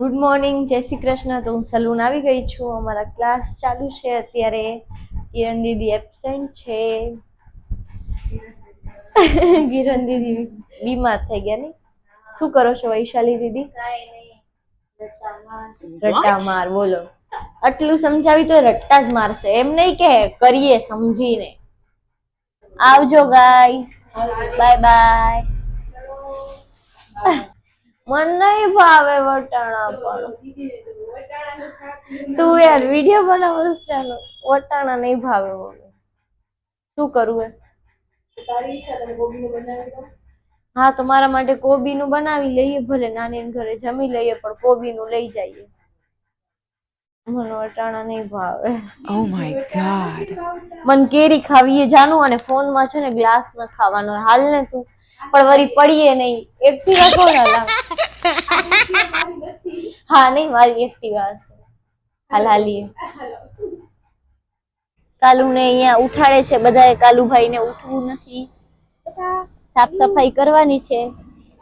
Good morning, જય શ્રી કૃષ્ણ. તો હું સલૂન આવી ગઈ છું. અમારા ક્લાસ ચાલુ છે અત્યારે. કિરણ દીદી એબસેન્ટ છે. કિરણ દીદી બીમાર થઈ ગયા ને. શું કરો છો વૈશાલી દીદી? રટ્ટા માર બોલો. આટલું સમજાવી તો રટ્ટા જ મારશે, એમ નહીં કે કરીએ સમજીને. આવજો ગાઈસ, બાય બાય. મન નહીં ભાવે વટાણા પણ. તું યાર વિડિયો બનાવસ ચાલો. વટાણા નહીં ભાવે મને. શું કરું હે? હા, તો મારા માટે કોબીનું બનાવી લઈએ, ભલે નાની ઘરે જમી લઈએ, પણ કોબીનું લઈ જઈએ. મને વટાણા નહીં ભાવે. Oh my god. મન કેરી ખાવીએ જાનું, અને ફોનમાં છે ને ગ્લાસ ન ખાવાનો. હાલ ને તું પણ વરી પડીએ નહીં. એક્ટિવા કોણ હલાવે? હા નહીં, મારી એક્ટિવા હશે. હાલ હાલીએ. કાલુને અહીંયા ઉઠાડે છે બધાએ. કાલુભાઈ ને ઉઠવું નથી, સાફ સફાઈ કરવાની છે,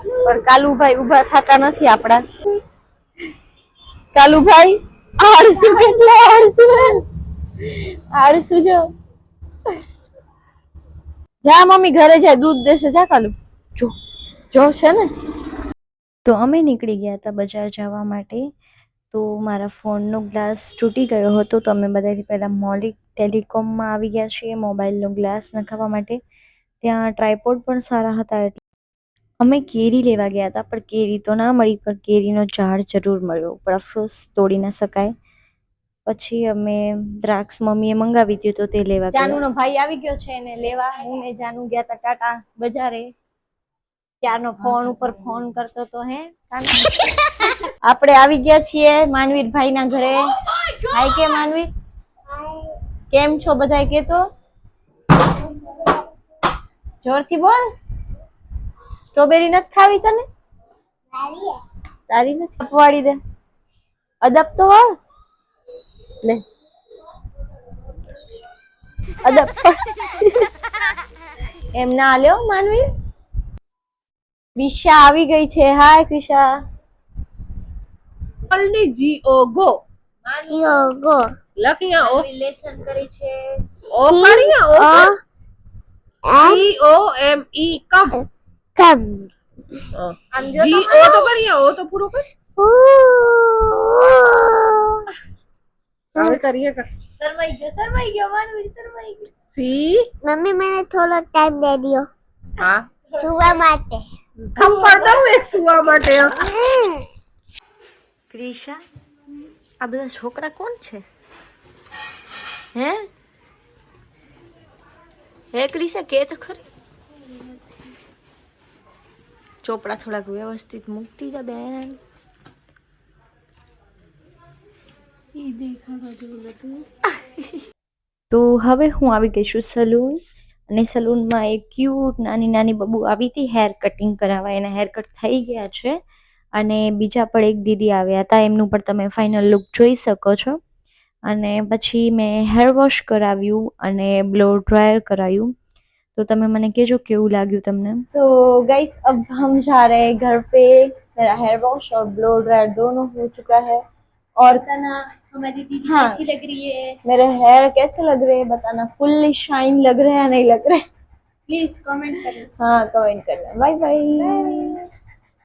પણ કાલુભાઈ ઉભા થતા નથી આપડા. કાલુભાઈ આળસુ, કેટલા આળસુ, આળસુ જો. જા મમ્મી ઘરે જાય, દૂધ દેશે. જા કાલુ, જો જો છે ને. તો અમે નીકળી ગયા હતા બજાર જવા માટે. તો મારા ફોનનો ગ્લાસ તૂટી ગયો હતો, તો અમે બધાથી પહેલાં મોલિક ટેલિકોમમાં આવી ગયા છીએ મોબાઈલનો ગ્લાસ નખાવવા માટે. ત્યાં ટ્રાયપોડ પણ સારા હતા, એટલે અમે કેરી લેવા ગયા હતા, પણ કેરી તો ના મળી, પણ કેરીનો ઝાડ જરૂર મળ્યો, પણ અફસોસ તોડી ના શકાય. પછી અમે દ્રાક્ષ મમ્મીએ મંગાવી દીધું, તો તે લેવા ગયા. જાનુનો ભાઈ આવી ગયો છે એને લેવા. હું ને જાનુ ગયા હતા ટાટા બજારે. ક્યારનો ફોન ઉપર ફોન કરતો તો હે. આપણે આવી ગયા છીએ માનવીર ભાઈ ના ઘરે. હાય કે માનવીર, કેમ છો બધાય? કે તો જોરથી બોલ. સ્ટ્રોબેરી નથી ખાવી તને? તારી નથી આપવાડી દે. અદબ તો વાળ લે. અદબ એમ ના લ્યો માનવી. ક્રિશા આવી ગઈ છે. હાય ક્રિશા. G-O go. ગો લખિયા ઓ. લેસન કરી છે. ઓ કરિયા ઓ. G-O-M-E કમ. કમ. G-O તો કરિયા ઓ તો પૂરો કર. હવે કરીએ કર. શરમાઈ ગયો માનવી, શરમાઈ ગયો. સી મમ્મી મને થોડો ટાઈમ દે દિયો. હા, સુવા માટે. સંભાળ દઉં એક સુવા માટે. ક્રિશા, આ બધા છોકરા કોણ છે? હે હે ક્રિશા, કે તો ખરી. ચોપડા થોડાક વ્યવસ્થિત મૂકતી જા બેન. તો હવે હું આવી ગઈ છું સલૂન, અને સલૂનમાં એક ક્યુટ નાની નાની બબુ આવી હતી હેર કટિંગ કરાવવા. એના હેર કટ થઈ ગયા છે, અને બીજા પણ એક દીદી આવ્યા હતા, એમનું પણ તમે ફાઇનલ લુક જોઈ શકો છો. અને પછી મેં હેર વોશ કરાવ્યું અને બ્લો ड्रायर કરાવ્યું. तो तमें मैंने कहो केवं लाग्યું તમને. सो गाइस, अब हम जा रहे हैं घर पे. मेरा हेयर वॉश और ब्लो ड्रायर दोनों हो चुका है. और बताना हमारी दीदी कैसी लग रही है, मेरे हेयर कैसे लग रहे हैं बताना. फुल्ली शाइन लग रहे हैं नहीं लग रहे? प्लीज कमेंट करना. हाँ, कमेंट करना. Bye bye.